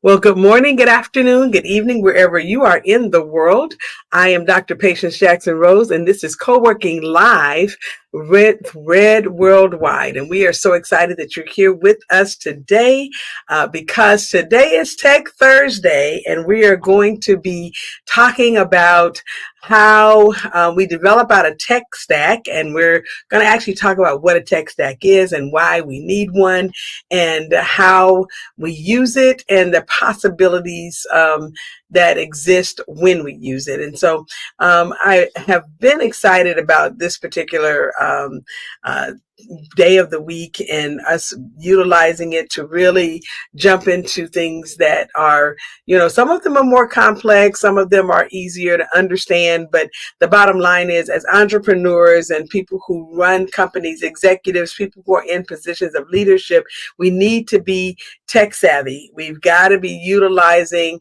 Well, good morning, good afternoon, good evening, wherever you are in the world. I am Dr. Patience Jackson Rose, and this is Co-working Live with Red Worldwide. And we are so excited that you're here with us today because today is Tech Thursday, and we are going to be talking about how we develop out a tech stack, and we're going to actually talk about what a tech stack is and why we need one and how we use it and the possibilities that exist when we use it. And so I have been excited about this particular day of the week and us utilizing it to really jump into things that are, some of them are more complex, some of them are easier to understand, but the bottom line is, as entrepreneurs and people who run companies, executives, people who are in positions of leadership, we need to be tech savvy. We've got to be utilizing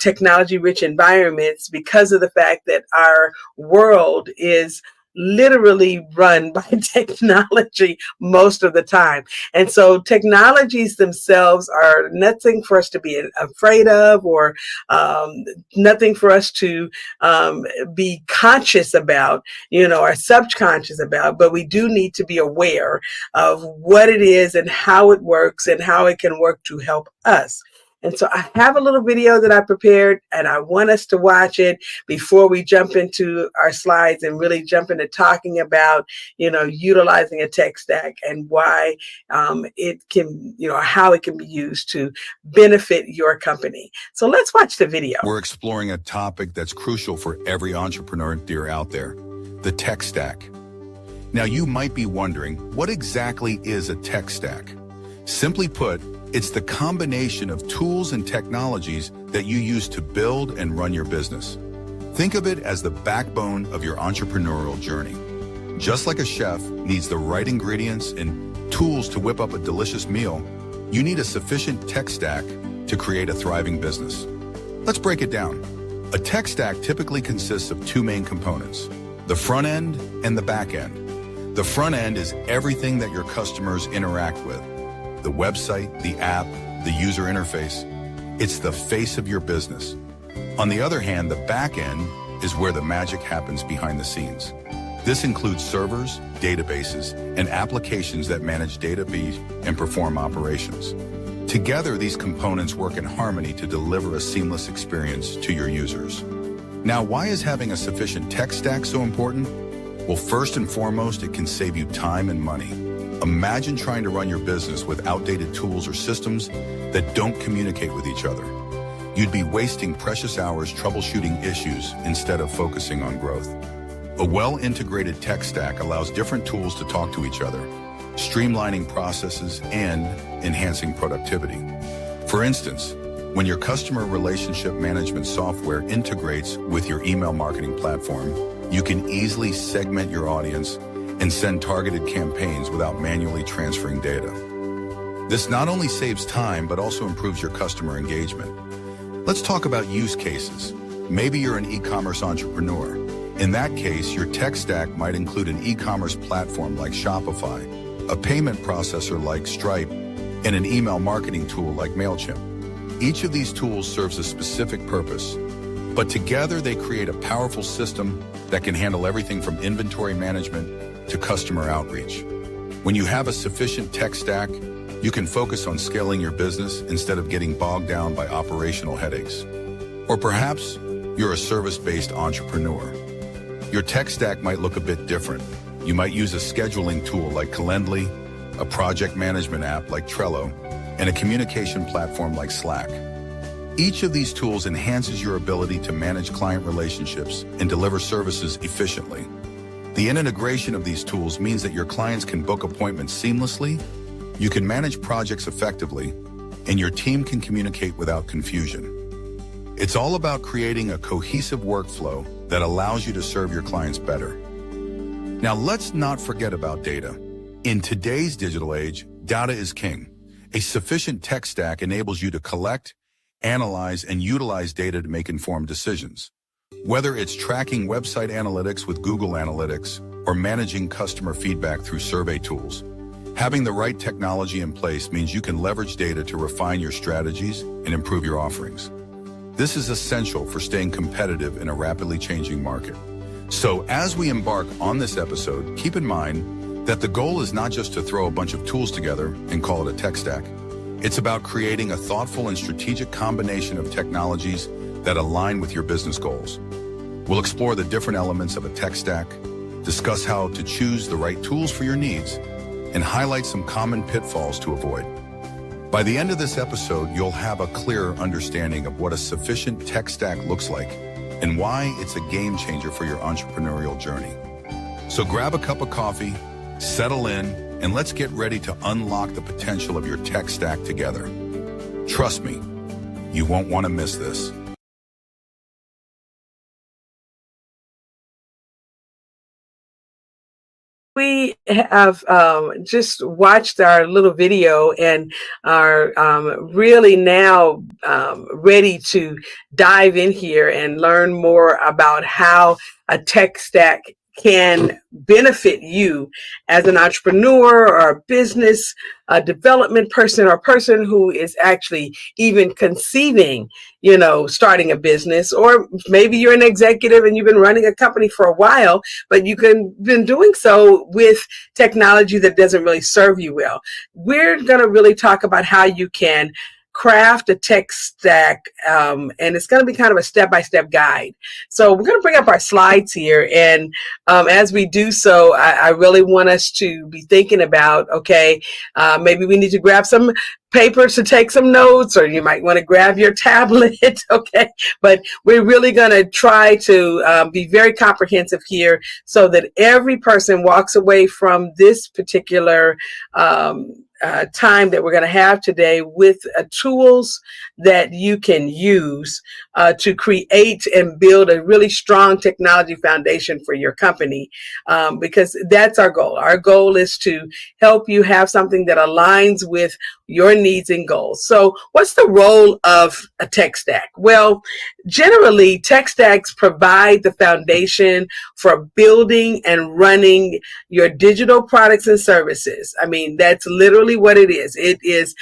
technology rich environments because of the fact that our world is literally run by technology most of the time. And so technologies themselves are nothing for us to be afraid of or nothing for us to be conscious about, or subconscious about, but we do need to be aware of what it is and how it works and how it can work to help us. And so I have a little video that I prepared, and I want us to watch it before we jump into our slides and really jump into talking about, utilizing a tech stack and why it can, how it can be used to benefit your company. So let's watch the video. We're exploring a topic that's crucial for every entrepreneur out there, the tech stack. Now, you might be wondering, what exactly is a tech stack? Simply put, it's the combination of tools and technologies that you use to build and run your business. Think of it as the backbone of your entrepreneurial journey. Just like a chef needs the right ingredients and tools to whip up a delicious meal, you need a sufficient tech stack to create a thriving business. Let's break it down. A tech stack typically consists of two main components, the front end and the back end. The front end is everything that your customers interact with. The website, the app, the user interface. It's the face of your business. On the other hand, the back end is where the magic happens behind the scenes. This includes servers, databases, and applications that manage database and perform operations. Together, these components work in harmony to deliver a seamless experience to your users. Now, why is having a sufficient tech stack so important? Well, first and foremost, it can save you time and money. Imagine trying to run your business with outdated tools or systems that don't communicate with each other. You'd be wasting precious hours troubleshooting issues instead of focusing on growth. A well-integrated tech stack allows different tools to talk to each other, streamlining processes and enhancing productivity. For instance, when your customer relationship management software integrates with your email marketing platform, you can easily segment your audience and send targeted campaigns without manually transferring data. This not only saves time, but also improves your customer engagement. Let's talk about use cases. Maybe you're an e-commerce entrepreneur. In that case, your tech stack might include an e-commerce platform like Shopify, a payment processor like Stripe, and an email marketing tool like MailChimp. Each of these tools serves a specific purpose, but together they create a powerful system that can handle everything from inventory management to customer outreach. When you have a sufficient tech stack, you can focus on scaling your business instead of getting bogged down by operational headaches. Or perhaps you're a service-based entrepreneur. Your tech stack might look a bit different. You might use a scheduling tool like Calendly, a project management app like Trello, and a communication platform like Slack. Each of these tools enhances your ability to manage client relationships and deliver services efficiently. The integration of these tools means that your clients can book appointments seamlessly, you can manage projects effectively, and your team can communicate without confusion. It's all about creating a cohesive workflow that allows you to serve your clients better. Now, let's not forget about data. In today's digital age, data is king. A sufficient tech stack enables you to collect, analyze, and utilize data to make informed decisions. Whether it's tracking website analytics with Google Analytics or managing customer feedback through survey tools, Having the right technology in place means you can leverage data to refine your strategies and improve your offerings. This is essential for staying competitive in a rapidly changing market. So as we embark on this episode, keep in mind that the goal is not just to throw a bunch of tools together and call it a tech stack. It's about creating a thoughtful and strategic combination of technologies that align with your business goals. We'll explore the different elements of a tech stack, discuss how to choose the right tools for your needs, and highlight some common pitfalls to avoid. By the end of this episode, you'll have a clearer understanding of what a sufficient tech stack looks like and why it's a game changer for your entrepreneurial journey. So grab a cup of coffee, settle in, and let's get ready to unlock the potential of your tech stack together. Trust me, you won't want to miss this. We have just watched our little video and are really now ready to dive in here and learn more about how a tech stack can benefit you as an entrepreneur or a business development person or a person who is actually even conceiving, starting a business, or maybe you're an executive and you've been running a company for a while, but you've been doing so with technology that doesn't really serve you well. We're going to really talk about how you can craft a tech stack, and it's going to be kind of a step-by-step guide. So we're going to bring up our slides here, and as we do so, I really want us to be thinking about, okay, maybe we need to grab some papers to take some notes, or you might want to grab your tablet, okay? But we're really going to try to be very comprehensive here so that every person walks away from this particular time that we're going to have today with tools that you can use to create and build a really strong technology foundation for your company, because that's our goal. Our goal is to help you have something that aligns with your needs and goals. So what's the role of a tech stack? Well, generally, tech stacks provide the foundation for building and running your digital products and services. I mean, that's literally what it is. It is,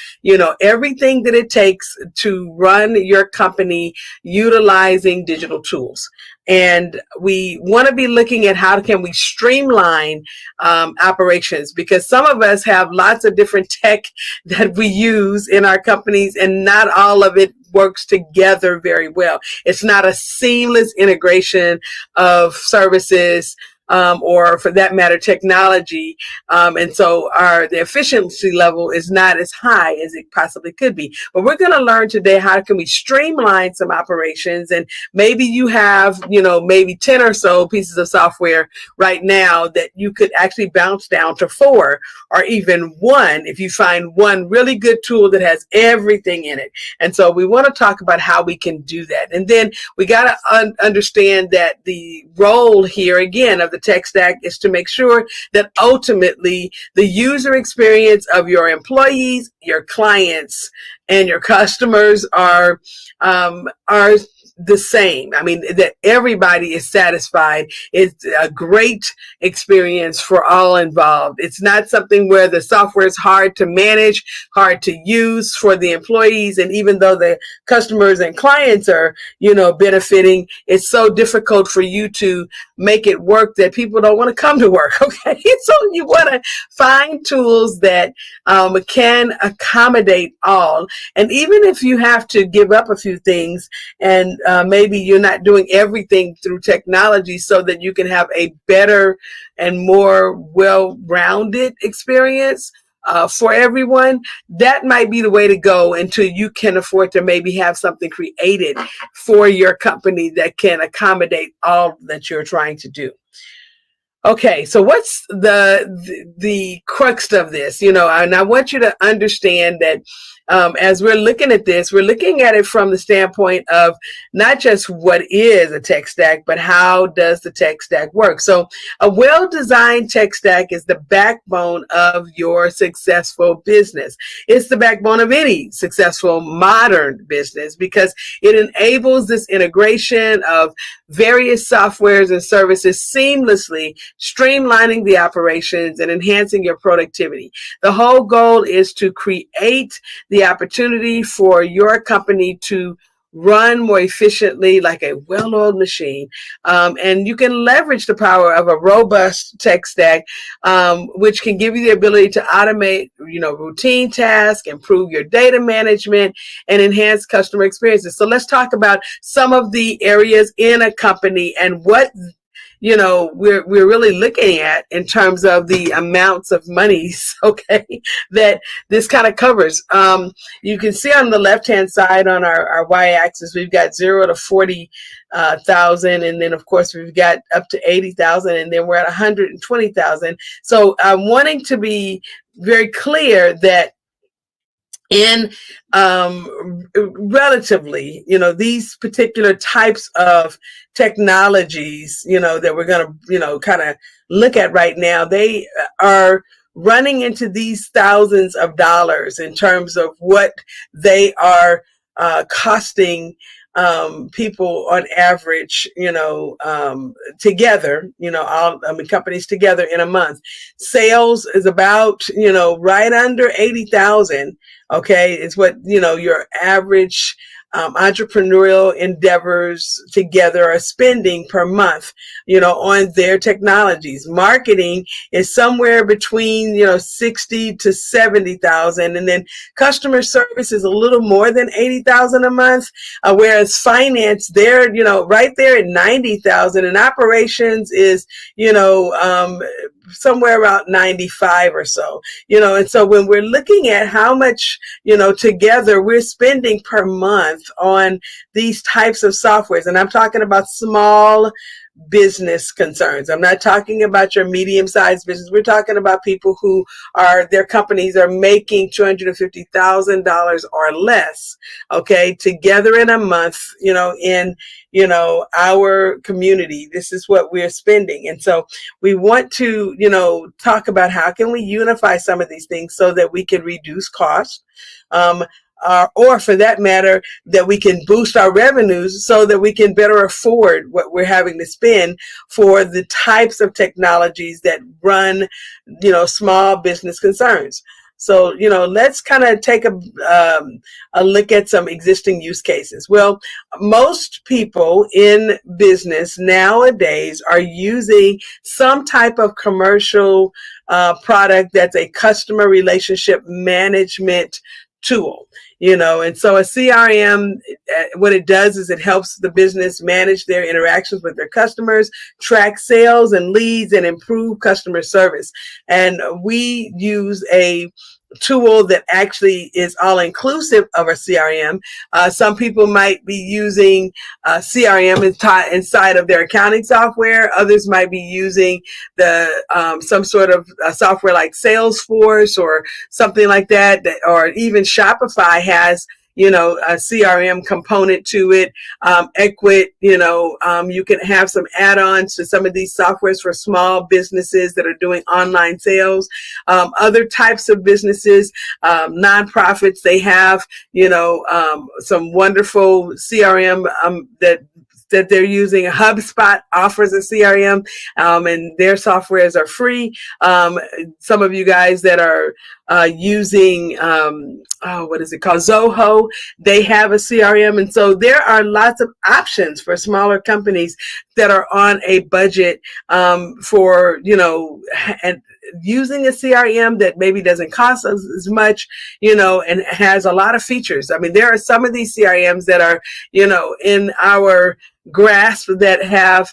everything that it takes to run your company utilizing digital tools. And we want to be looking at how can we streamline operations, because some of us have lots of different tech that we use in our companies, and not all of it works together very well. It's not a seamless integration of services, or for that matter, technology. And so the efficiency level is not as high as it possibly could be. But we're going to learn today how can we streamline some operations. And maybe you have, maybe 10 or so pieces of software right now that you could actually bounce down to 4 or even 1 if you find one really good tool that has everything in it. And so we want to talk about how we can do that. And then we got to understand that the role here again of the tech stack is to make sure that ultimately the user experience of your employees, your clients, and your customers are the same. I mean, that everybody is satisfied. It's a great experience for all involved. It's not something where the software is hard to manage, hard to use for the employees. And even though the customers and clients are, benefiting, it's so difficult for you to make it work that people don't want to come to work. Okay. So you want to find tools that can accommodate all. And even if you have to give up a few things, and maybe you're not doing everything through technology so that you can have a better and more well-rounded experience for everyone, that might be the way to go until you can afford to maybe have something created for your company that can accommodate all that you're trying to do. Okay, so what's the crux of this? And I want you to understand that as we're looking at this, we're looking at it from the standpoint of not just what is a tech stack, but how does the tech stack work? So a well-designed tech stack is the backbone of your successful business. It's the backbone of any successful modern business because it enables this integration of various softwares and services seamlessly, streamlining the operations and enhancing your productivity. The whole goal is to create the opportunity for your company to run more efficiently like a well-oiled machine. And you can leverage the power of a robust tech stack, which can give you the ability to automate, routine tasks, improve your data management, and enhance customer experiences. So let's talk about some of the areas in a company and what we're really looking at in terms of the amounts of monies, okay, that this kind of covers. You can see on the left-hand side on our y-axis, we've got 0 to 40,000, and then of course we've got up to 80,000, and then we're at 120,000. So I'm wanting to be very clear that in relatively, these particular types of technologies, that we're going to, kind of look at right now, they are running into these thousands of dollars in terms of what they are costing people on average, together, companies together in a month. Sales is about, right under 80,000. Okay. It's what, your average entrepreneurial endeavors together are spending per month, on their technologies. Marketing is somewhere between, 60 to 70,000. And then customer service is a little more than 80,000 a month. Whereas finance, they're, right there at 90,000, and operations is, somewhere around 95 or so, and so when we're looking at how much, together we're spending per month on these types of softwares, and I'm talking about small business concerns. I'm not talking about your medium-sized business. We're talking about people who their companies are making $250,000 or less, okay, together in a month, in our community. This is what we're spending. And so we want to, talk about how can we unify some of these things so that we can reduce costs, or for that matter, that we can boost our revenues so that we can better afford what we're having to spend for the types of technologies that run, small business concerns. So, let's kind of take a look at some existing use cases. Well, most people in business nowadays are using some type of commercial product that's a customer relationship management tool. And so a CRM, what it does is it helps the business manage their interactions with their customers, track sales and leads, and improve customer service. And we use a tool that actually is all inclusive of a CRM. Some people might be using CRM inside of their accounting software. Others might be using some sort of software like Salesforce or something like that, or even Shopify has a CRM component to it. Ecwid, you can have some add-ons to some of these softwares for small businesses that are doing online sales. Other types of businesses, nonprofits, they have, some wonderful CRM that they're using. HubSpot offers a CRM, and their softwares are free. Some of you guys that are using, what is it called? Zoho, they have a CRM. And so there are lots of options for smaller companies that are on a budget for, and using a CRM that maybe doesn't cost us as much, and has a lot of features. I mean, there are some of these CRMs that are, in our grasp that have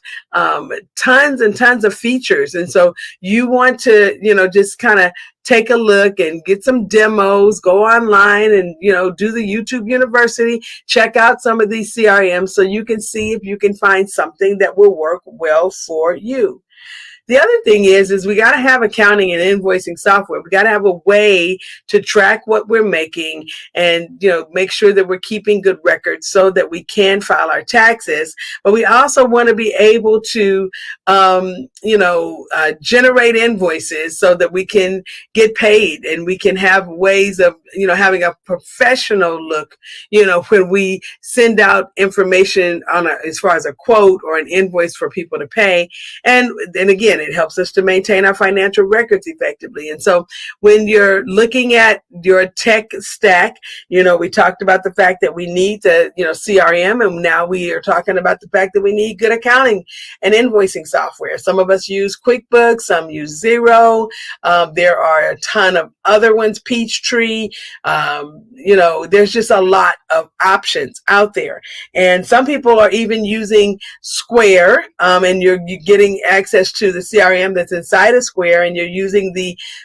tons and tons of features. And so you want to, just kind of take a look and get some demos, go online and, do the YouTube University, check out some of these CRMs so you can see if you can find something that will work well for you. the other thing is we got to have accounting and invoicing software. We got to have a way to track what we're making and, make sure that we're keeping good records so that we can file our taxes. But we also want to be able to, generate invoices so that we can get paid, and we can have ways of, having a professional look, when we send out information as far as a quote or an invoice for people to pay. And then again, it helps us to maintain our financial records effectively. And so when you're looking at your tech stack, we talked about the fact that we need the, CRM, and now we are talking about the fact that we need good accounting and invoicing software. Some of us use QuickBooks, some use Xero. There are a ton of other ones, Peachtree. There's just a lot of options out there. And some people are even using Square, and you're getting access to the CRM that's inside of Square, and you're using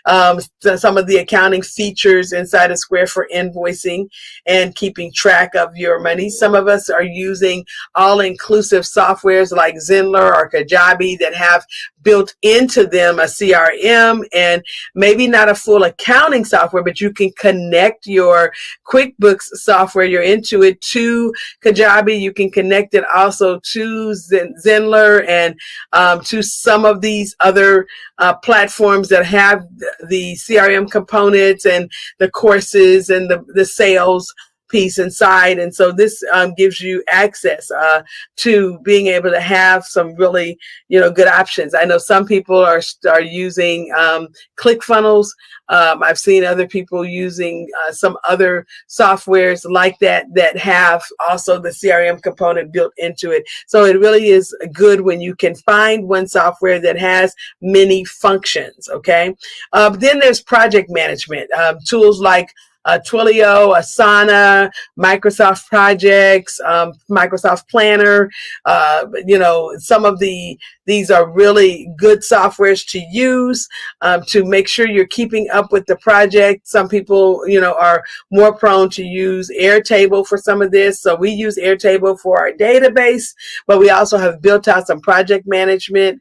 some of the accounting features inside of Square for invoicing and keeping track of your money. Some of us are using all-inclusive softwares like Zenler or Kajabi that have built into them a CRM, and maybe not a full accounting software, but you can connect your QuickBooks software, your Intuit, to Kajabi. You can connect it also to Zenler and to some of these other platforms that have the CRM components and the courses and the sales piece inside. And so this gives you access to being able to have some really, good options. I know some people are using ClickFunnels. I've seen other people using some other softwares like that have also the CRM component built into it. So it really is good when you can find one software that has many functions. Okay. Then there's project management tools like Twilio, Asana, Microsoft Projects, Microsoft Planner. Some of these are really good softwares to use to make sure you're keeping up with the project. Some people, are more prone to use Airtable for some of this. So we use Airtable for our database, but we also have built out some project management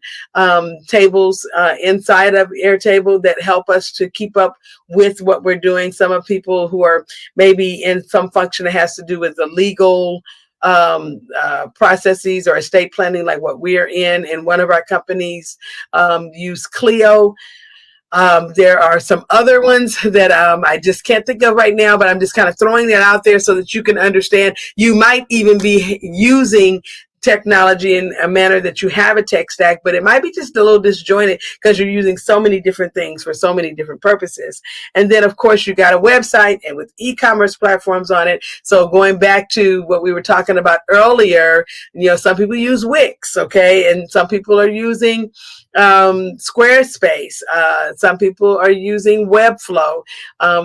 tables inside of Airtable that help us to keep up with what we're doing. Some of people who are maybe in some function that has to do with the legal processes or estate planning, like what we're in one of our companies, use Clio. There are some other ones that I just can't think of right now, but I'm just kind of throwing that out there so that you can understand. You might even be using technology in a manner that you have a tech stack, but it might be just a little disjointed because you're using so many different things for so many different purposes. And then, of course, you got a website and with e-commerce platforms on it. So going back to what we were talking about earlier, some people use Wix, okay, and some people are using Squarespace. Some people are using Webflow.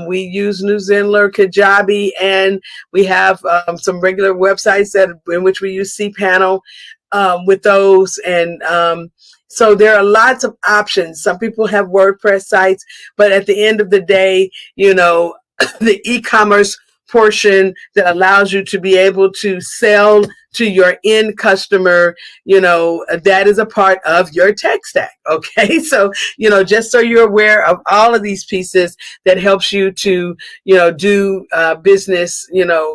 We use Zenler, Kajabi, and we have some regular websites in which we use cPanel with those. And so there are lots of options. Some people have WordPress sites, but at the end of the day, the e-commerce portion that allows you to be able to sell to your end customer, that is a part of your tech stack. Okay. So, just so you're aware of all of these pieces that helps you to, do business,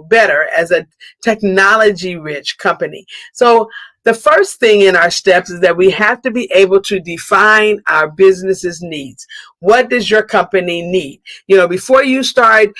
better as a technology rich company. So the first thing in our steps is that we have to be able to define our business's needs. What does your company need? Before you start,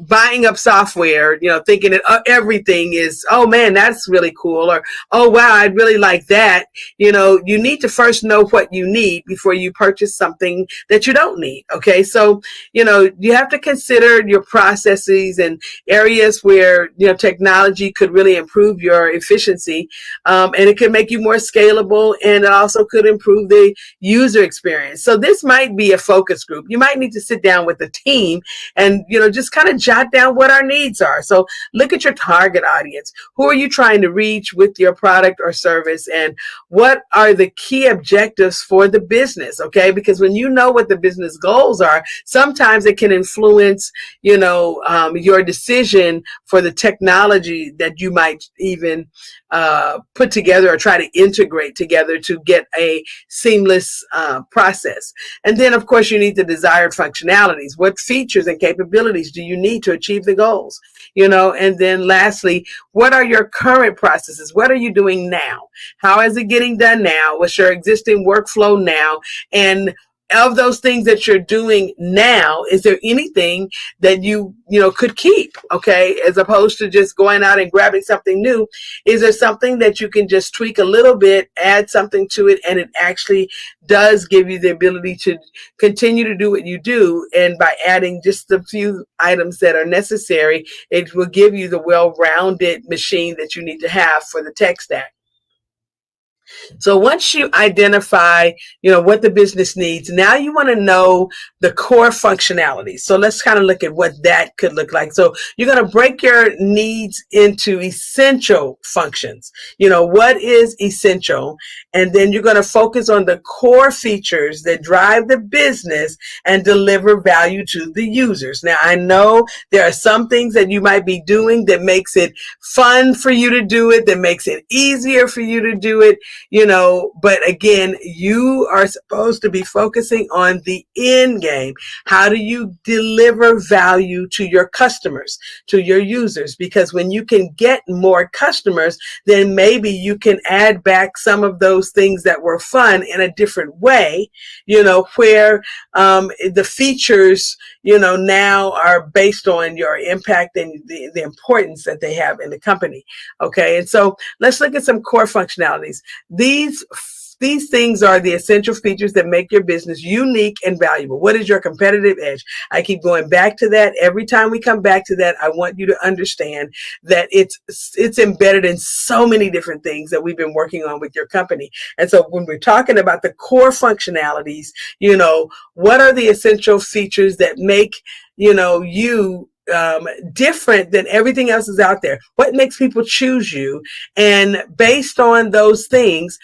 buying up software, thinking that everything is, oh man, that's really cool. Or, oh wow, I'd really like that. You need to first know what you need before you purchase something that you don't need. Okay. So, you have to consider your processes and areas where, technology could really improve your efficiency. And it can make you more scalable, and it also could improve the user experience. So this might be a focus group. You might need to sit down with the team and, just kind of jot down what our needs are. So look at your target audience. Who are you trying to reach with your product or service? And what are the key objectives for the business? Okay. Because when you know what the business goals are, sometimes it can influence, your decision for the technology that you might even put together or try to integrate together to get a seamless process. And then, of course, you need the desired functionalities. What features and capabilities do you need to achieve the goals? And then lastly, what are your current processes? What are you doing now? How is it getting done now? What's your existing workflow now? And of those things that you're doing now, is there anything that you could keep, okay, as opposed to just going out and grabbing something new? Is there something that you can just tweak a little bit, add something to it, and it actually does give you the ability to continue to do what you do? And by adding just a few items that are necessary, it will give you the well-rounded machine that you need to have for the tech stack. So once you identify, what the business needs, now you want to know the core functionality. So let's kind of look at what that could look like. So you're going to break your needs into essential functions. What is essential? And then you're going to focus on the core features that drive the business and deliver value to the users. Now, I know there are some things that you might be doing that makes it fun for you to do it, that makes it easier for you to do it. But again, you are supposed to be focusing on the end game. How do you deliver value to your customers, to your users? Because when you can get more customers, then maybe you can add back some of those things that were fun in a different way, where the features, now are based on your impact and the importance that they have in the company. Okay. And so let's look at some core functionalities. These things are the essential features that make your business unique and valuable. What is your competitive edge? I keep going back to that. Every time we come back to that, I want you to understand that it's embedded in so many different things that we've been working on with your company. And so when we're talking about the core functionalities, what are the essential features that make, you different than everything else is out there? What makes people choose you? And based on those things,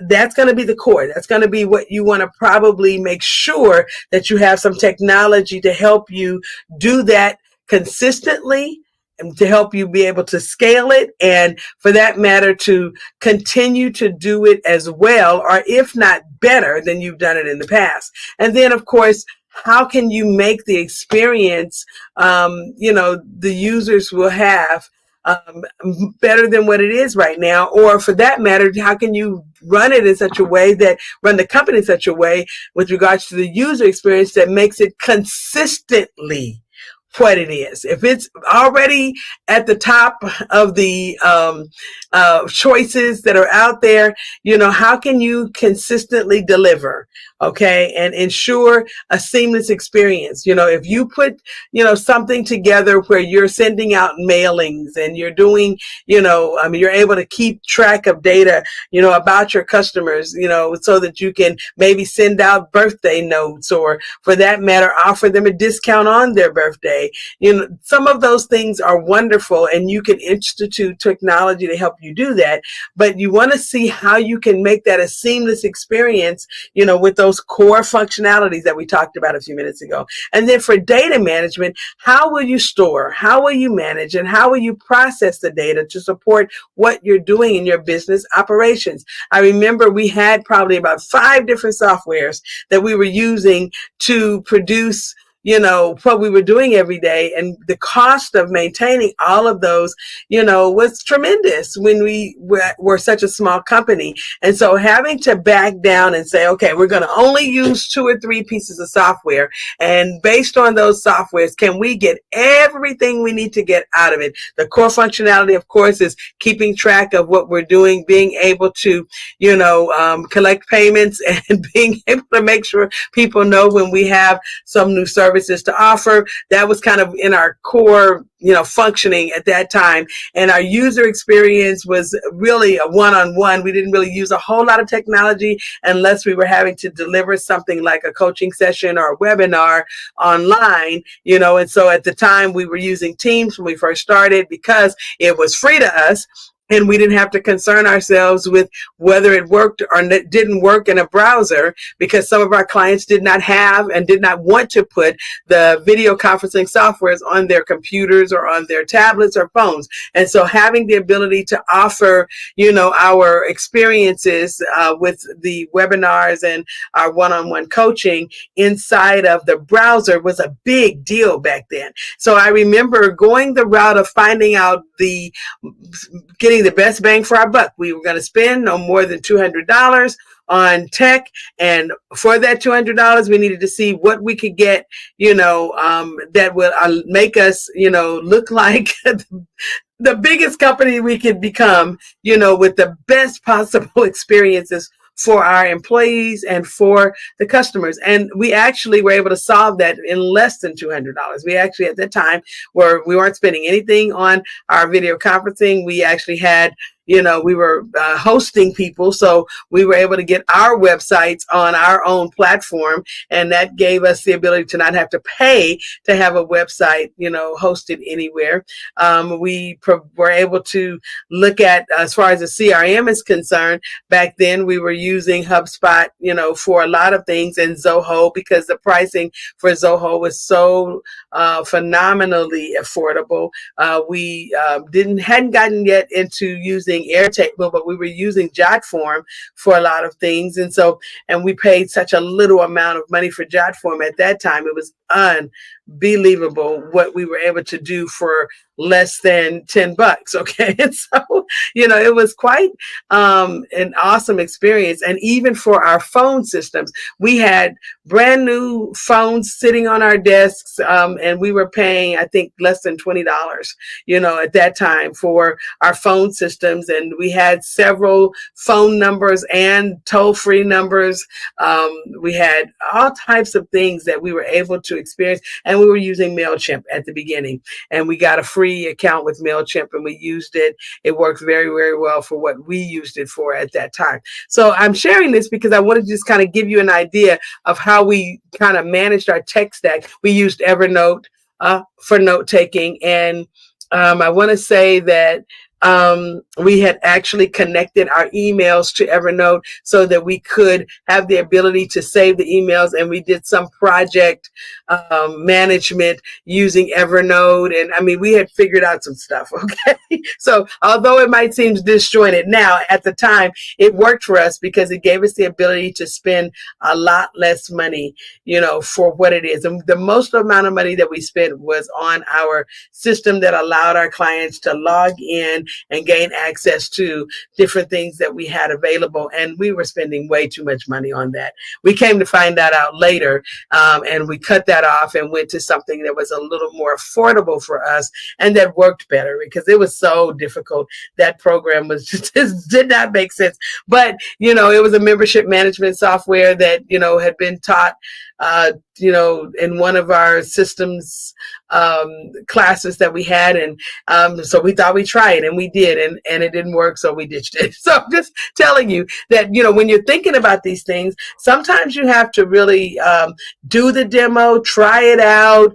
that's going to be the core. That's going to be what you want to probably make sure that you have some technology to help you do that consistently, and to help you be able to scale it, and for that matter, to continue to do it as well, or if not better than you've done it in the past. And then, of course, how can you make the experience, the users will have better than what it is right now? Or for that matter, how can you run it in such a way run the company in such a way with regards to the user experience that makes it consistently what it is? If it's already at the top of the choices that are out there, how can you consistently deliver, okay, and ensure a seamless experience? If you put, something together where you're sending out mailings and you're doing, you're able to keep track of data, about your customers, so that you can maybe send out birthday notes, or for that matter, offer them a discount on their birthday. Some of those things are wonderful, and you can institute technology to help you do that. But you want to see how you can make that a seamless experience, with those core functionalities that we talked about a few minutes ago. And then for data management, how will you store, how will you manage, and how will you process the data to support what you're doing in your business operations? I remember we had probably about 5 different softwares that we were using to produce what we were doing every day. And the cost of maintaining all of those, was tremendous when we were such a small company. And so having to back down and say, okay, we're going to only use 2 or 3 pieces of software. And based on those softwares, can we get everything we need to get out of it? The core functionality, of course, is keeping track of what we're doing, being able to, collect payments, and being able to make sure people know when we have some new services to offer. That was kind of in our core, functioning at that time. And our user experience was really a one-on-one. We didn't really use a whole lot of technology unless we were having to deliver something like a coaching session or a webinar online, and so at the time we were using Teams when we first started because it was free to us. and we didn't have to concern ourselves with whether it worked or didn't work in a browser, because some of our clients did not have and did not want to put the video conferencing softwares on their computers or on their tablets or phones. And so having the ability to offer, our experiences with the webinars and our one-on-one coaching inside of the browser was a big deal back then. So I remember going the route of finding out getting the best bang for our buck. We were going to spend no more than $200 on tech, and for that $200 we needed to see what we could get, that would make us, look like the biggest company we could become, with the best possible experiences for our employees and for the customers. And we actually were able to solve that in less than $200. We actually at that time we weren't spending anything on our video conferencing. We actually had, we were hosting people, so we were able to get our websites on our own platform, and that gave us the ability to not have to pay to have a website, hosted anywhere. We were able to look at, as far as the CRM is concerned, back then we were using HubSpot, for a lot of things, and Zoho, because the pricing for Zoho was so phenomenally affordable. We hadn't gotten yet into using Airtable, but we were using JotForm for a lot of things. And we paid such a little amount of money for JotForm at that time. It was unbelievable what we were able to do for less than $10. Okay. And so, it was quite an awesome experience. And even for our phone systems, we had brand new phones sitting on our desks, and we were paying, I think, less than $20, at that time for our phone systems. And we had several phone numbers and toll-free numbers. We had all types of things that we were able to experience. And we were using MailChimp at the beginning, and we got a free account with MailChimp, and we used it. It worked very, very well for what we used it for at that time. So I'm sharing this because I wanted to just kind of give you an idea of how we kind of managed our tech stack. We used Evernote for note taking, and I want to say that we had actually connected our emails to Evernote so that we could have the ability to save the emails, and we did some project management using Evernote. And I mean, we had figured out some stuff. Okay. So although it might seem disjointed now, at the time it worked for us because it gave us the ability to spend a lot less money, for what it is. And the most amount of money that we spent was on our system that allowed our clients to log in and gain access to different things that we had available. And we were spending way too much money on that. We came to find that out later, and we cut that off and went to something that was a little more affordable for us and that worked better, because it was so difficult. That program was just did not make sense. But, it was a membership management software that, had been taught, in one of our systems classes that we had. And so we thought we'd try it, and we did, and it didn't work, so we ditched it. So I'm just telling you that, when you're thinking about these things, sometimes you have to really do the demo, try it out,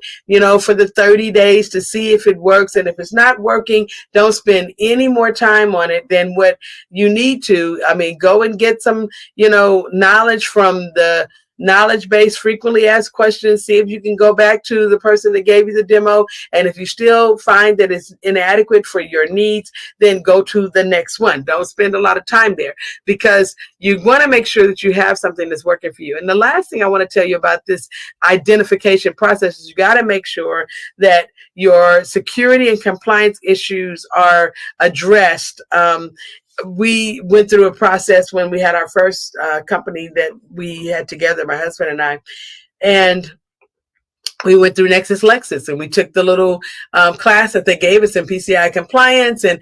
for the 30 days to see if it works. And if it's not working, don't spend any more time on it than what you need to. I mean, go and get some, knowledge from the knowledge-based frequently asked questions. See if you can go back to the person that gave you the demo. And if you still find that it's inadequate for your needs, then go to the next one. Don't spend a lot of time there, because you want to make sure that you have something that's working for you. And the last thing I want to tell you about this identification process is you got to make sure that your security and compliance issues are addressed. We went through a process when we had our first company that we had together, my husband and I, and we went through Nexus Lexis, and we took the little class that they gave us in PCI compliance, and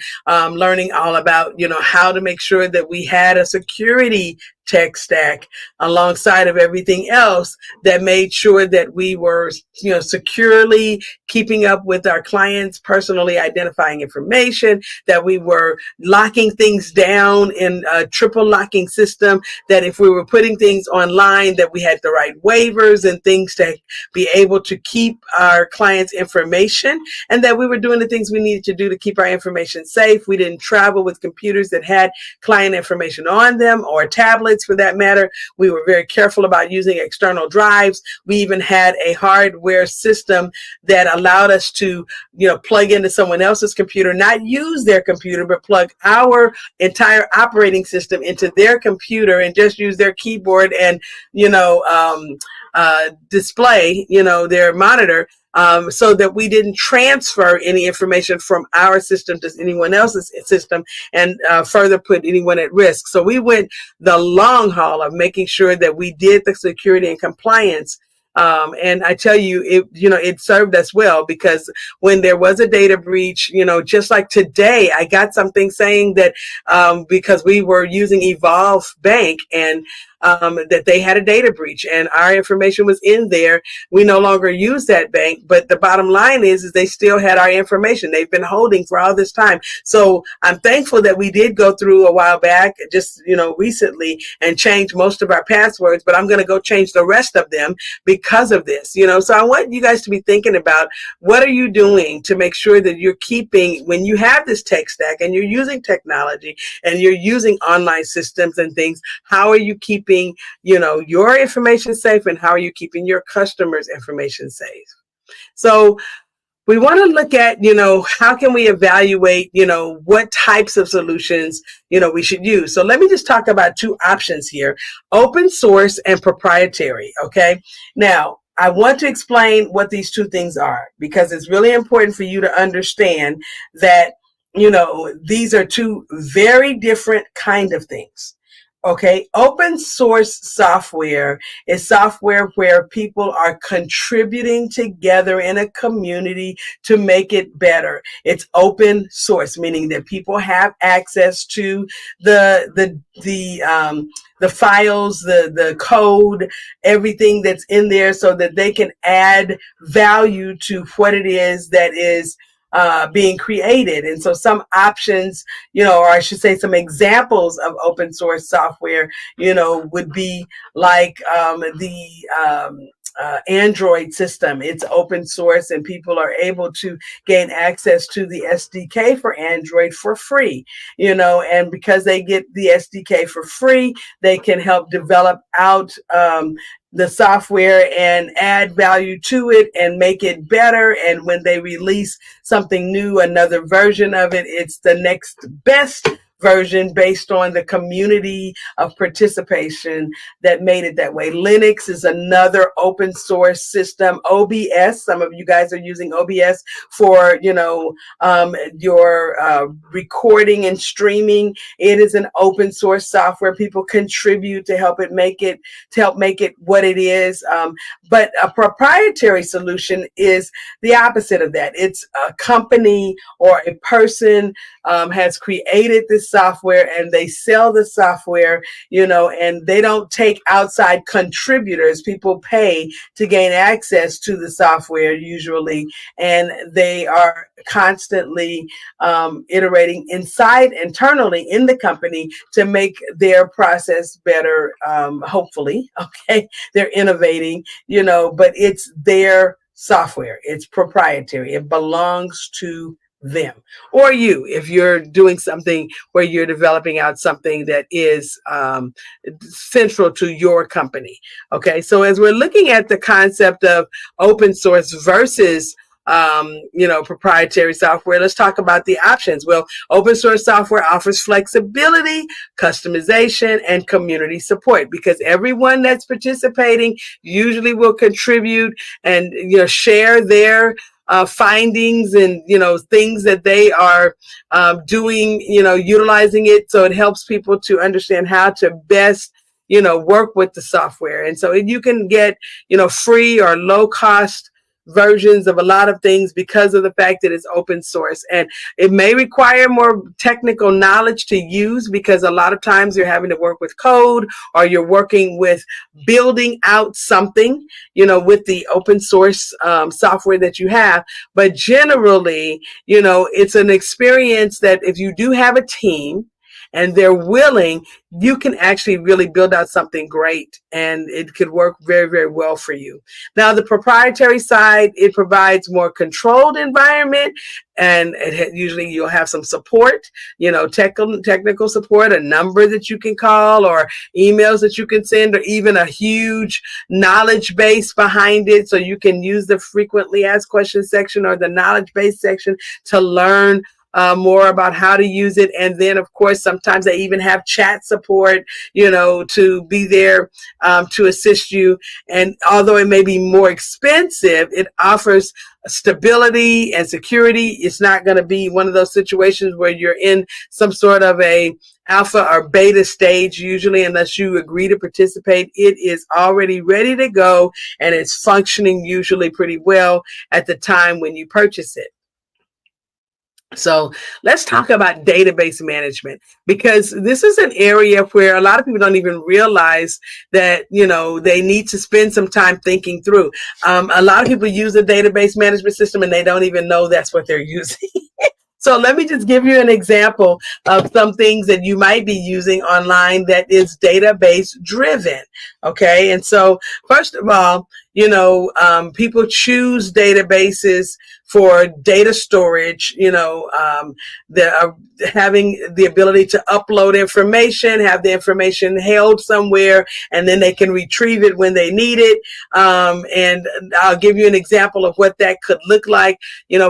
learning all about, how to make sure that we had a security tech stack alongside of everything else that made sure that we were, securely keeping up with our clients, personally identifying information, that we were locking things down in a triple locking system, that if we were putting things online, that we had the right waivers and things to be able to keep our clients' information, and that we were doing the things we needed to do to keep our information safe. We didn't travel with computers that had client information on them, or tablets for that matter. We were very careful about using external drives. We even had a hardware system that allowed us to, plug into someone else's computer, not use their computer, but plug our entire operating system into their computer and just use their keyboard and, display, their monitor. So that we didn't transfer any information from our system to anyone else's system and further put anyone at risk. So we went the long haul of making sure that we did the security and compliance. And I tell you, it served us well, because when there was a data breach, just like today, I got something saying that because we were using Evolve Bank and that they had a data breach and our information was in there. We no longer use that bank, but the bottom line is they still had our information they've been holding for all this time. So I'm thankful that we did go through a while back, just, recently, and change most of our passwords, but I'm going to go change the rest of them because of this, So I want you guys to be thinking about, what are you doing to make sure that you're keeping, when you have this tech stack and you're using technology and you're using online systems and things, how are you keeping your information safe, and how are you keeping your customers' information safe? So we want to look at, how can we evaluate, what types of solutions, we should use. So let me just talk about two options here: open source and proprietary. Okay. Now, I want to explain what these two things are, because it's really important for you to understand that, these are two very different kind of things. Okay, open source software is software where people are contributing together in a community to make it better. It's open source, meaning that people have access to the files, the code, everything that's in there, so that they can add value to what it is that is being created. And so some options, or I should say some examples of open source software, would be like the Android system. It's open source, and people are able to gain access to the SDK for Android for free, and because they get the SDK for free, they can help develop out the software and add value to it and make it better. And when they release something new, another version of it, it's the next best version based on the community of participation that made it that way. Linux is another open source system. OBS, some of you guys are using OBS for, your recording and streaming. It is an open source software. People contribute to help make it what it is. But a proprietary solution is the opposite of that. It's a company or a person has created this software, and they sell the software, and they don't take outside contributors. People pay to gain access to the software usually, and they are constantly iterating internally in the company to make their process better, hopefully. Okay, they're innovating, but it's their software. It's proprietary. It belongs to them, or you, if you're doing something where you're developing out something that is central to your company. Okay, so as we're looking at the concept of open source versus proprietary software, let's talk about the options. Well, open source software offers flexibility, customization, and community support, because everyone that's participating usually will contribute and share their findings and things that they are doing, utilizing it, so it helps people to understand how to best work with the software. And so you can get free or low cost versions of a lot of things because of the fact that it's open source. And it may require more technical knowledge to use, because a lot of times you're having to work with code, or you're working with building out something, with the open source software that you have. But generally, it's an experience that if you do have a team and they're willing, you can actually really build out something great, and it could work very, very well for you. Now, the proprietary side, it provides more controlled environment, and usually you'll have some support, technical support, a number that you can call, or emails that you can send, or even a huge knowledge base behind it. So you can use the frequently asked questions section or the knowledge base section to learn more about how to use it. And then, of course, sometimes they even have chat support, to be there to assist you. And although it may be more expensive, it offers stability and security. It's not going to be one of those situations where you're in some sort of a alpha or beta stage, usually, unless you agree to participate. It is already ready to go, and it's functioning usually pretty well at the time when you purchase it. So let's talk about database management, because this is an area where a lot of people don't even realize that, they need to spend some time thinking through. A lot of people use a database management system and they don't even know that's what they're using. So let me just give you an example of some things that you might be using online that is database driven. Okay. And so first of all, people choose databases for data storage, having the ability to upload information, have the information held somewhere, and then they can retrieve it when they need it. And I'll give you an example of what that could look like.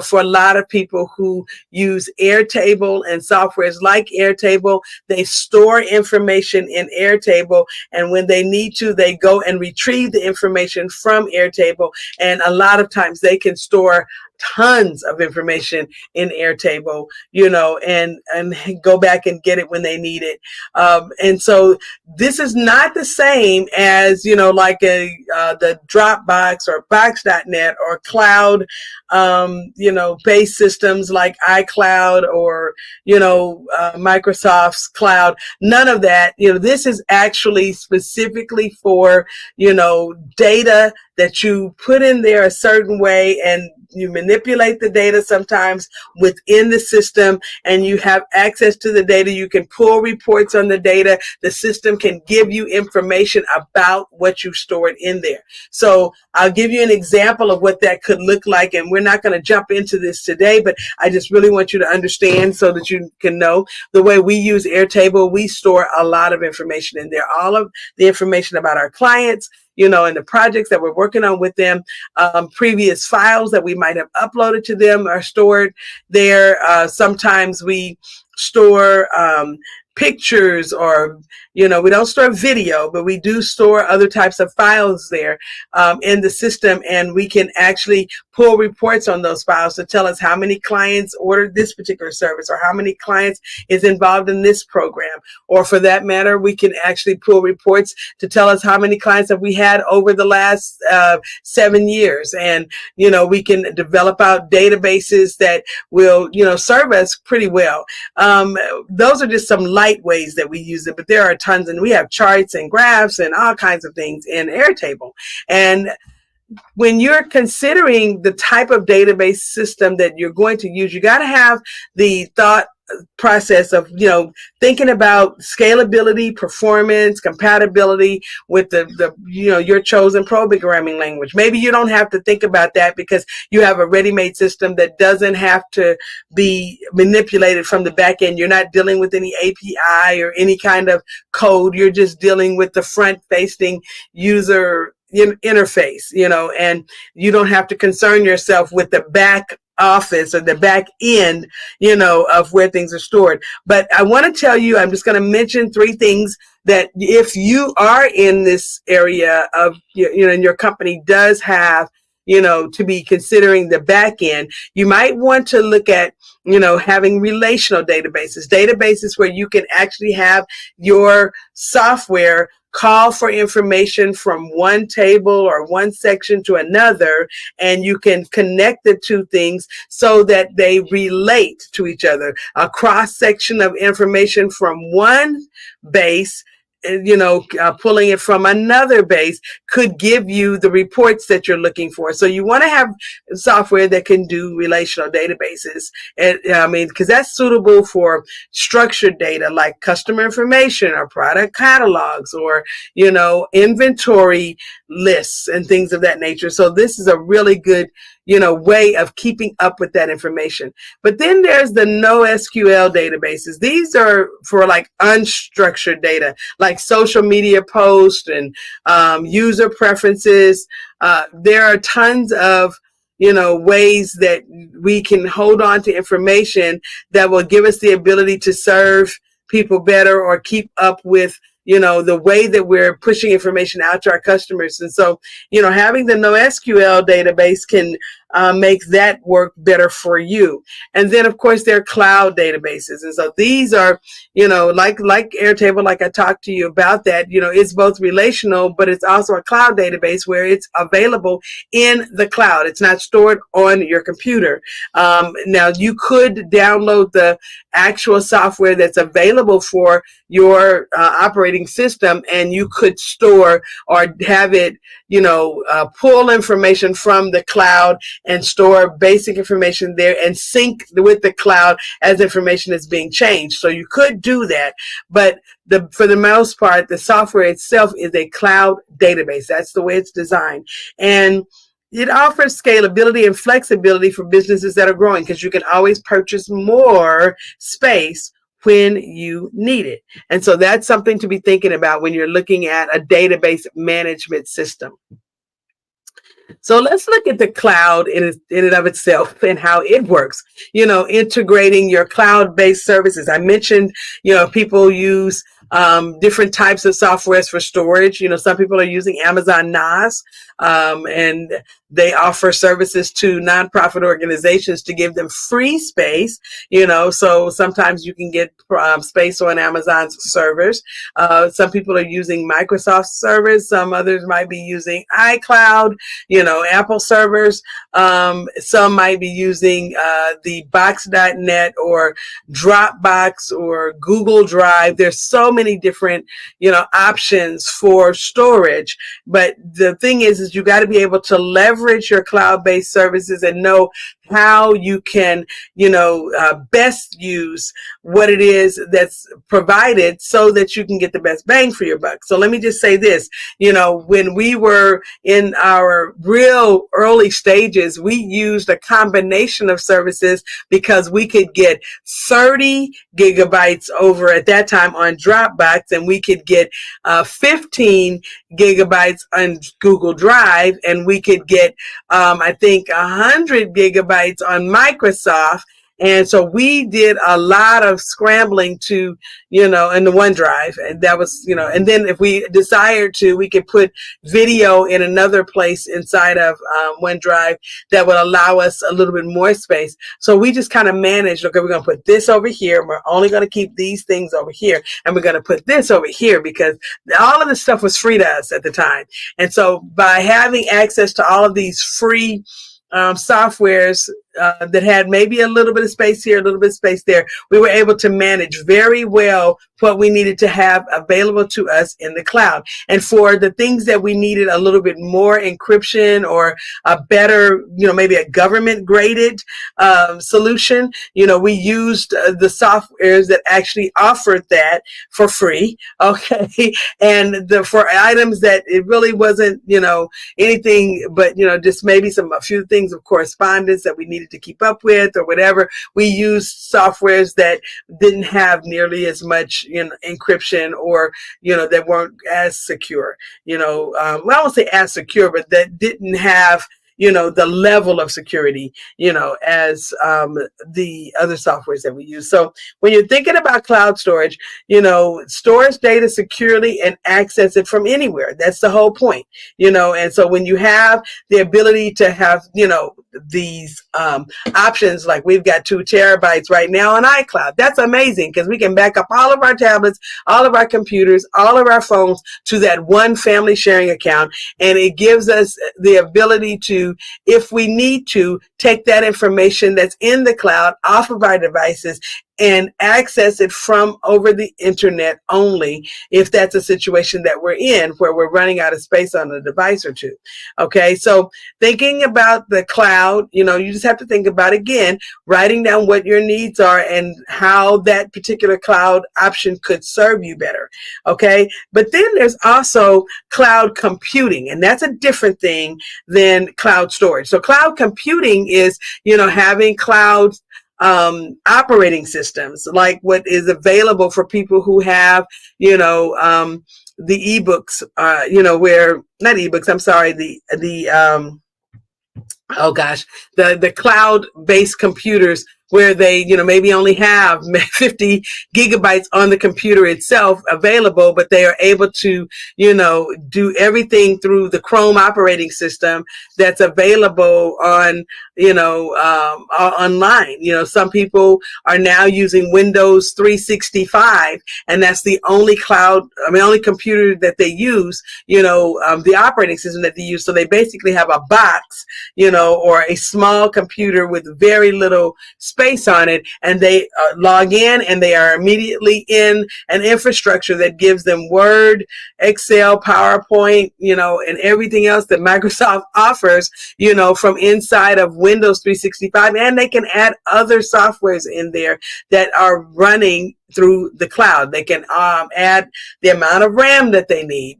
For a lot of people who use Airtable and softwares like Airtable, they store information in Airtable, and when they need to, they go and retrieve the information from Airtable. And a lot of times they can store tons of information in Airtable, and go back and get it when they need it. And so this is not the same as, like the Dropbox or Box.net or cloud, based systems like iCloud or, Microsoft's cloud. None of that. This is actually specifically for, data that you put in there a certain way, and you manipulate the data sometimes within the system, and you have access to the data. You can pull reports on the data. The system can give you information about what you stored in there. So I'll give you an example of what that could look like, and we're not going to jump into this today, but I just really want you to understand so that you can know the way we use Airtable. We store a lot of information in there, all of the information about our clients, and the projects that we're working on with them. Previous files that we might have uploaded to them are stored there. Sometimes we store pictures, or we don't store video, but we do store other types of files there in the system, and we can actually pull reports on those files to tell us how many clients ordered this particular service, or how many clients is involved in this program. Or for that matter, we can actually pull reports to tell us how many clients have we had over the last 7 years. And we can develop out databases that will serve us pretty well. Those are just some light ways that we use it, but there are tons, and we have charts and graphs and all kinds of things in Airtable. And when you're considering the type of database system that you're going to use, you got to have the thought process of thinking about scalability, performance, compatibility with the your chosen programming language. Maybe you don't have to think about that because you have a ready-made system that doesn't have to be manipulated from the back end. You're not dealing with any API or any kind of code. You're just dealing with the front-facing user interface, and you don't have to concern yourself with the back office or the back end, of where things are stored. But I want to tell you, I'm just going to mention 3 things that if you are in this area of, and your company does have to be considering the back end, you might want to look at, having relational databases where you can actually have your software call for information from one table or one section to another, and you can connect the two things so that they relate to each other. A cross section of information from one base, pulling it from another base could give you the reports that you're looking for. So you want to have software that can do relational databases. And because that's suitable for structured data like customer information or product catalogs or, inventory lists and things of that nature. So this is a really good, way of keeping up with that information. But then there's the NoSQL databases. These are for like unstructured data, like social media posts and user preferences. There are tons of ways that we can hold on to information that will give us the ability to serve people better or keep up with the way that we're pushing information out to our customers. And so, having the NoSQL database can make that work better for you. And then, of course, there are cloud databases. And so these are, like Airtable, like I talked to you about that, it's both relational, but it's also a cloud database where it's available in the cloud. It's not stored on your computer. Now, you could download the actual software that's available for your operating system, and you could store or have it, pull information from the cloud and store basic information there and sync with the cloud as information is being changed. So you could do that, but for the most part, the software itself is a cloud database. That's the way it's designed. And it offers scalability and flexibility for businesses that are growing, because you can always purchase more space when you need it. And so that's something to be thinking about when you're looking at a database management system. So let's look at the cloud in and of itself and how it works. Integrating your cloud-based services. I mentioned, people use different types of softwares for storage. Some people are using Amazon NAS, and they offer services to nonprofit organizations to give them free space. So sometimes you can get space on Amazon's servers. Some people are using Microsoft servers. Some others might be using iCloud, Apple servers. Some might be using the Box.net or Dropbox or Google Drive. There's so many different, options for storage. But the thing is you got to be able to leverage your cloud-based services and know how you can, best use what it is that's provided so that you can get the best bang for your buck. So let me just say this, when we were in our real early stages, we used a combination of services because we could get 30 gigabytes over at that time on Dropbox, and we could get 15 gigabytes on Google Drive, and we could get, I think, 100 gigabytes on Microsoft. And so we did a lot of scrambling to, in the OneDrive. And that was, and then if we desired to, we could put video in another place inside of OneDrive that would allow us a little bit more space. So we just kind of managed, okay, we're going to put this over here. And we're only going to keep these things over here. And we're going to put this over here because all of this stuff was free to us at the time. And so by having access to all of these free softwares that had maybe a little bit of space here, a little bit of space there, we were able to manage very well what we needed to have available to us in the cloud. And for the things that we needed a little bit more encryption or a better, maybe a government graded solution, we used the softwares that actually offered that for free. Okay. And for items that it really wasn't, anything but, just maybe a few things of correspondence that we needed to keep up with or whatever, we used softwares that didn't have nearly as much encryption or that weren't as secure, well, I won't say as secure, but that didn't have the level of security, as the other softwares that we use. So when you're thinking about cloud storage, stores data securely and access it from anywhere. That's the whole point, and so when you have the ability to have, these options, like we've got 2 terabytes right now on iCloud, that's amazing because we can back up all of our tablets, all of our computers, all of our phones to that one family sharing account. And it gives us the ability to, if we need to, take that information that's in the cloud off of our devices and access it from over the internet only, if that's a situation that we're in where we're running out of space on a device or two. Okay, so thinking about the cloud, you just have to think about, again, writing down what your needs are and how that particular cloud option could serve you better. Okay, but then there's also cloud computing, and that's a different thing than cloud storage. So cloud computing is, having cloud operating systems, like what is available for people who have, the ebooks, where, not ebooks, I'm sorry, the cloud-based computers where they, maybe only have 50 gigabytes on the computer itself available, but they are able to, do everything through the Chrome operating system that's available on, online. Some people are now using Windows 365, and that's the only only computer that they use, the operating system that they use. So they basically have a box, or a small computer with very little space on it, and they log in and they are immediately in an infrastructure that gives them Word, Excel, PowerPoint, and everything else that Microsoft offers, from inside of Windows 365, and they can add other softwares in there that are running through the cloud. They can add the amount of RAM that they need.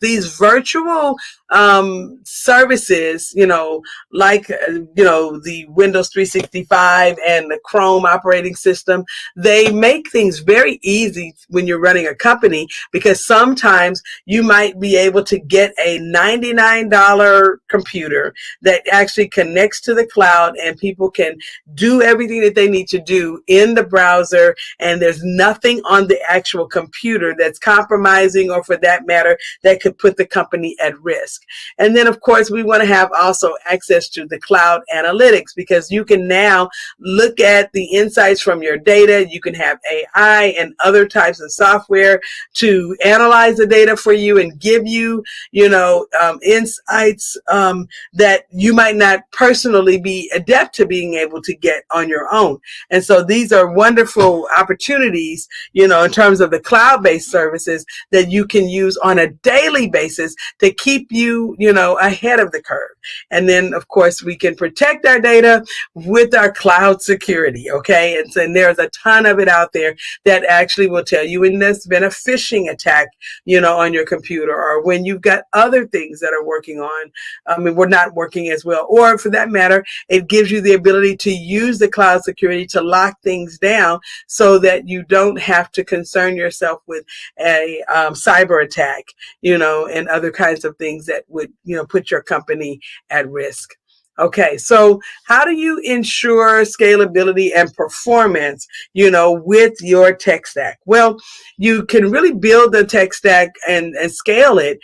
These virtual services, like the Windows 365 and the Chrome operating system, they make things very easy when you're running a company, because sometimes you might be able to get a $99 computer that actually connects to the cloud, and people can do everything that they need to do in the browser, and there's nothing on the actual computer that's compromising, or for that matter, that could put the company at risk. And then, of course, we want to have also access to the cloud analytics, because you can now look at the insights from your data. You can have AI and other types of software to analyze the data for you and give you, insights that you might not personally be adept to being able to get on your own. And so these are wonderful opportunities, in terms of the cloud-based services that you can use on a daily basis to keep you, ahead of the curve. And then, of course, we can protect our data with our cloud security, okay? And so there's a ton of it out there that actually will tell you when there's been a phishing attack, on your computer, or when you've got other things that are working on, we're not working as well. Or for that matter, it gives you the ability to use the cloud security to lock things down so that you don't have to concern yourself with a cyber attack, and other kinds of things that would, put your company at risk. Okay, so how do you ensure scalability and performance, with your tech stack? Well, you can really build the tech stack and scale it,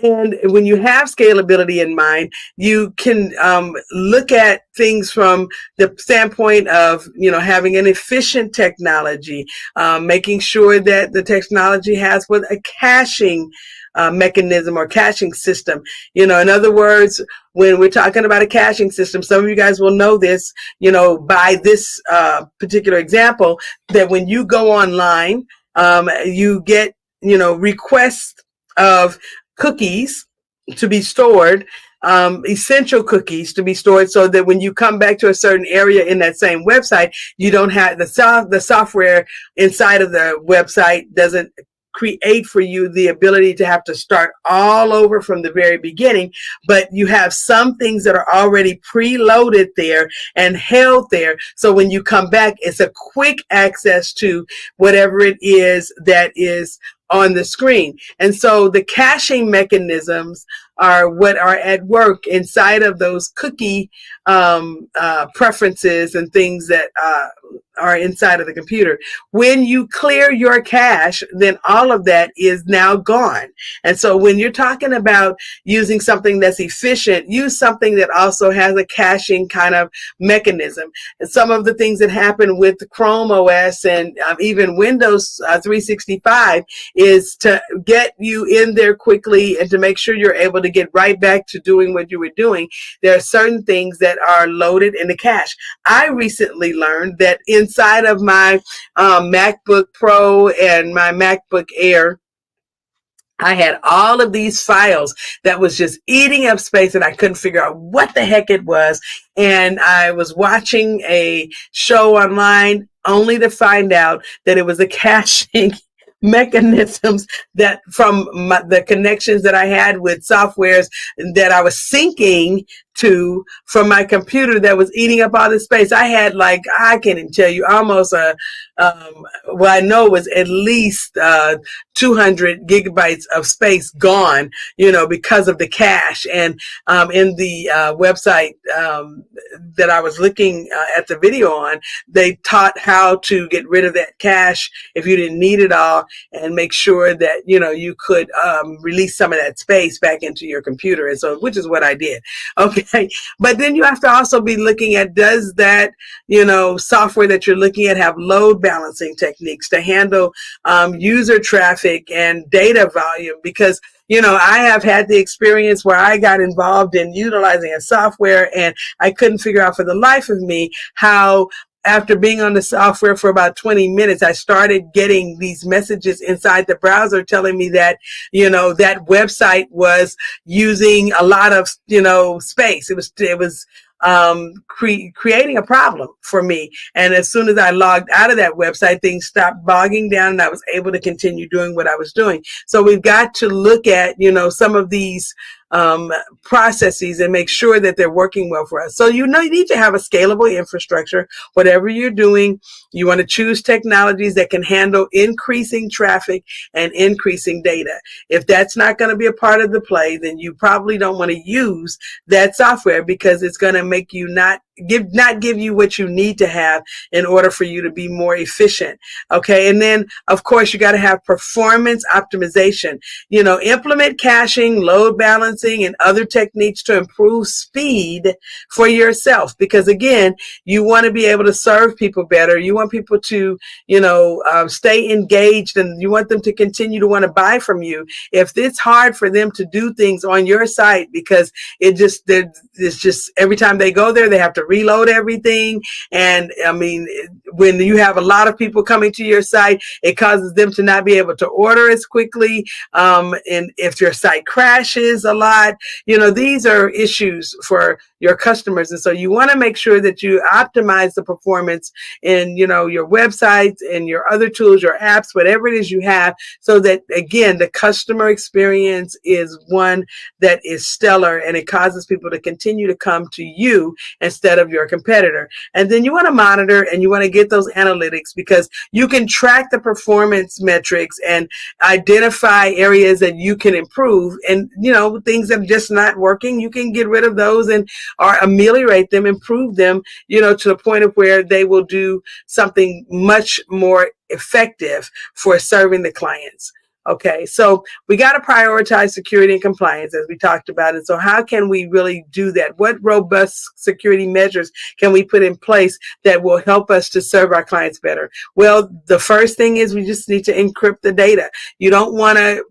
and when you have scalability in mind, you can look at things from the standpoint of, having an efficient technology, making sure that the technology has a caching mechanism or caching system. In other words, when we're talking about a caching system, some of you guys will know this, by this particular example, that when you go online, you get, requests of cookies to be stored, essential cookies to be stored, so that when you come back to a certain area in that same website, you don't have the software inside of the website doesn't create for you the ability to have to start all over from the very beginning, but you have some things that are already preloaded there and held there. So when you come back, it's a quick access to whatever it is that is on the screen. And so the caching mechanisms are what are at work inside of those cookie preferences and things that are inside of the computer. When you clear your cache, then all of that is now gone. And so when you're talking about using something that's efficient, use something that also has a caching kind of mechanism. And some of the things that happen with Chrome OS and even Windows 365 is to get you in there quickly and to make sure you're able to get right back to doing what you were doing. There are certain things that are loaded in the cache. I recently learned that inside of my MacBook Pro and my MacBook Air, I had all of these files that was just eating up space and I couldn't figure out what the heck it was. And I was watching a show online only to find out that it was a caching mechanisms that from the connections that I had with softwares that I was syncing to from my computer that was eating up all this space. I had like, I can't even tell you, almost well, I know it was at least 200 gigabytes of space gone, because of the cache. And in the website that I was looking at the video on, they taught how to get rid of that cache if you didn't need it all, and make sure that, you could release some of that space back into your computer. And so, which is what I did. Okay. But then you have to also be looking at, does that, software that you're looking at have load balancing techniques to handle user traffic and data volume? Because I have had the experience where I got involved in utilizing a software and I couldn't figure out for the life of me how, after being on the software for about 20 minutes, I started getting these messages inside the browser telling me that, that website was using a lot of, space. It was creating a problem for me. And as soon as I logged out of that website, things stopped bogging down and I was able to continue doing what I was doing. So we've got to look at, some of these processes and make sure that they're working well for us. So you need to have a scalable infrastructure. Whatever you're doing, you want to choose technologies that can handle increasing traffic and increasing data. If that's not going to be a part of the play, then you probably don't want to use that software, because it's going to make you not give you what you need to have in order for you to be more efficient. Okay. And then of course you got to have performance optimization, implement caching, load balancing, and other techniques to improve speed for yourself. Because again, you want to be able to serve people better. You want people to, stay engaged, and you want them to continue to want to buy from you. If it's hard for them to do things on your site because it's just every time they go there, they have to reload everything. And I mean, when you have a lot of people coming to your site, it causes them to not be able to order as quickly. And if your site crashes a lot, these are issues for your customers. And so you want to make sure that you optimize the performance in, your websites and your other tools, your apps, whatever it is you have, so that again, the customer experience is one that is stellar and it causes people to continue to come to you instead of your competitor. And then you want to monitor and you want to get those analytics, because you can track the performance metrics and identify areas that you can improve. And, things that are just not working, you can get rid of those or ameliorate them, improve them, to the point of where they will do something much more effective for serving the clients. Okay, so we got to prioritize security and compliance, as we talked about. And so how can we really do that? What robust security measures can we put in place that will help us to serve our clients better? Well, the first thing is we just need to encrypt the data. You don't want to,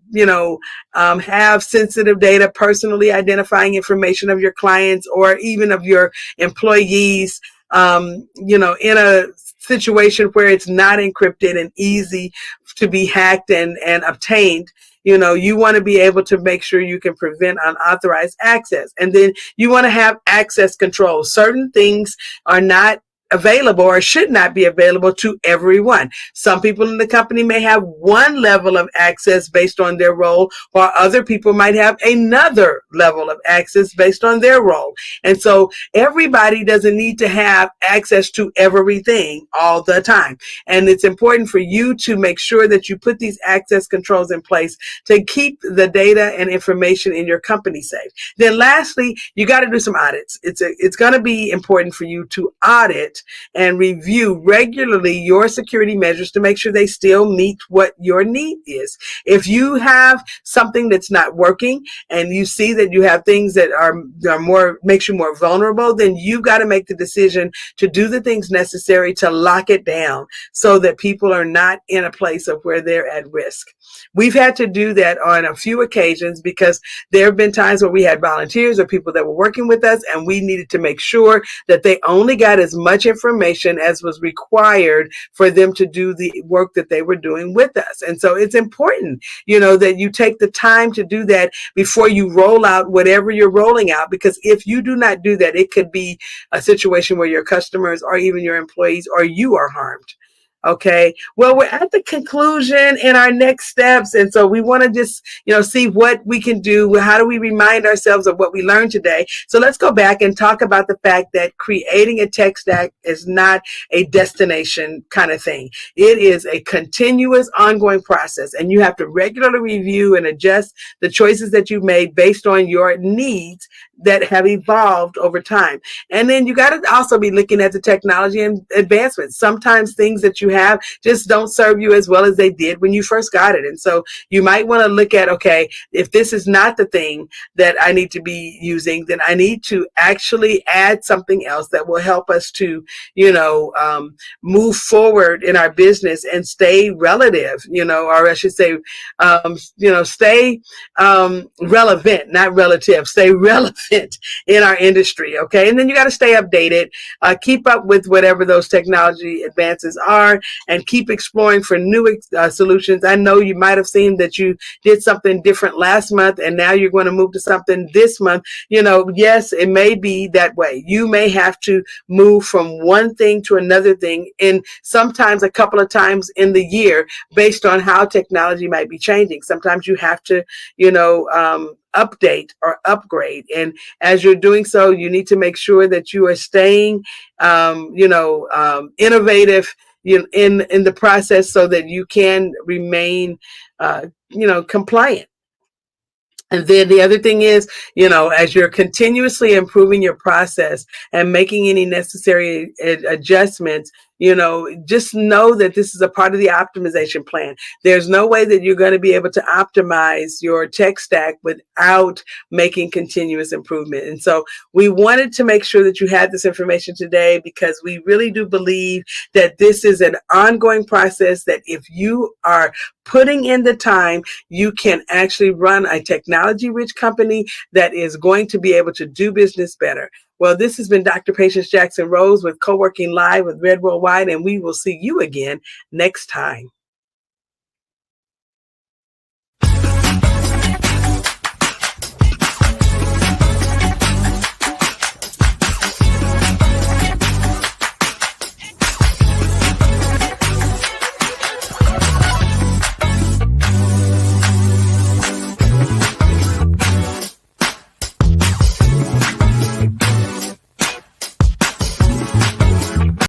have sensitive data, personally identifying information of your clients or even of your employees, in a situation where it's not encrypted and easy to be hacked and obtained. You want to be able to make sure you can prevent unauthorized access. And then you want to have access control. Certain things are not available or should not be available to everyone. Some people in the company may have one level of access based on their role, while other people might have another level of access based on their role. And so everybody doesn't need to have access to everything all the time. And it's important for you to make sure that you put these access controls in place to keep the data and information in your company safe. Then lastly, you got to do some audits. It's going to be important for you to audit and review regularly your security measures to make sure they still meet what your need is. If you have something that's not working and you see that you have things that are more, makes you more vulnerable, then you've got to make the decision to do the things necessary to lock it down so that people are not in a place of where they're at risk. We've had to do that on a few occasions because there have been times where we had volunteers or people that were working with us, and we needed to make sure that they only got as much information as was required for them to do the work that they were doing with us. And so it's important, that you take the time to do that before you roll out whatever you're rolling out, because if you do not do that, it could be a situation where your customers or even your employees or you are harmed. Okay. Well, we're at the conclusion in our next steps. And so we want to just, see what we can do. How do we remind ourselves of what we learned today? So let's go back and talk about the fact that creating a tech stack is not a destination kind of thing. It is a continuous ongoing process, and you have to regularly review and adjust the choices that you've made based on your needs that have evolved over time. And then you got to also be looking at the technology and advancements. Sometimes things that you have just don't serve you as well as they did when you first got it. And so you might want to look at, okay, if this is not the thing that I need to be using, then I need to actually add something else that will help us to, move forward in our business and stay relative, or I should say, stay relevant, not relative, stay relevant in our industry. Okay. And then you got to stay updated, keep up with whatever those technology advances are, and keep exploring for new solutions. I know you might have seen that you did something different last month and now you're going to move to something this month. Yes, it may be that way. You may have to move from one thing to another thing, and sometimes a couple of times in the year based on how technology might be changing. Sometimes you have to, update or upgrade. And as you're doing so, you need to make sure that you are staying, innovative in the process so that you can remain, compliant. And then the other thing is, as you're continuously improving your process and making any necessary adjustments, just know that this is a part of the optimization plan. There's no way that you're going to be able to optimize your tech stack without making continuous improvement. And so we wanted to make sure that you had this information today, because we really do believe that this is an ongoing process, that if you are putting in the time, you can actually run a technology-rich company that is going to be able to do business better. Well, this has been Dr. Patience Jackson Rose with Co-working Live with Red Worldwide, and we will see you again next time.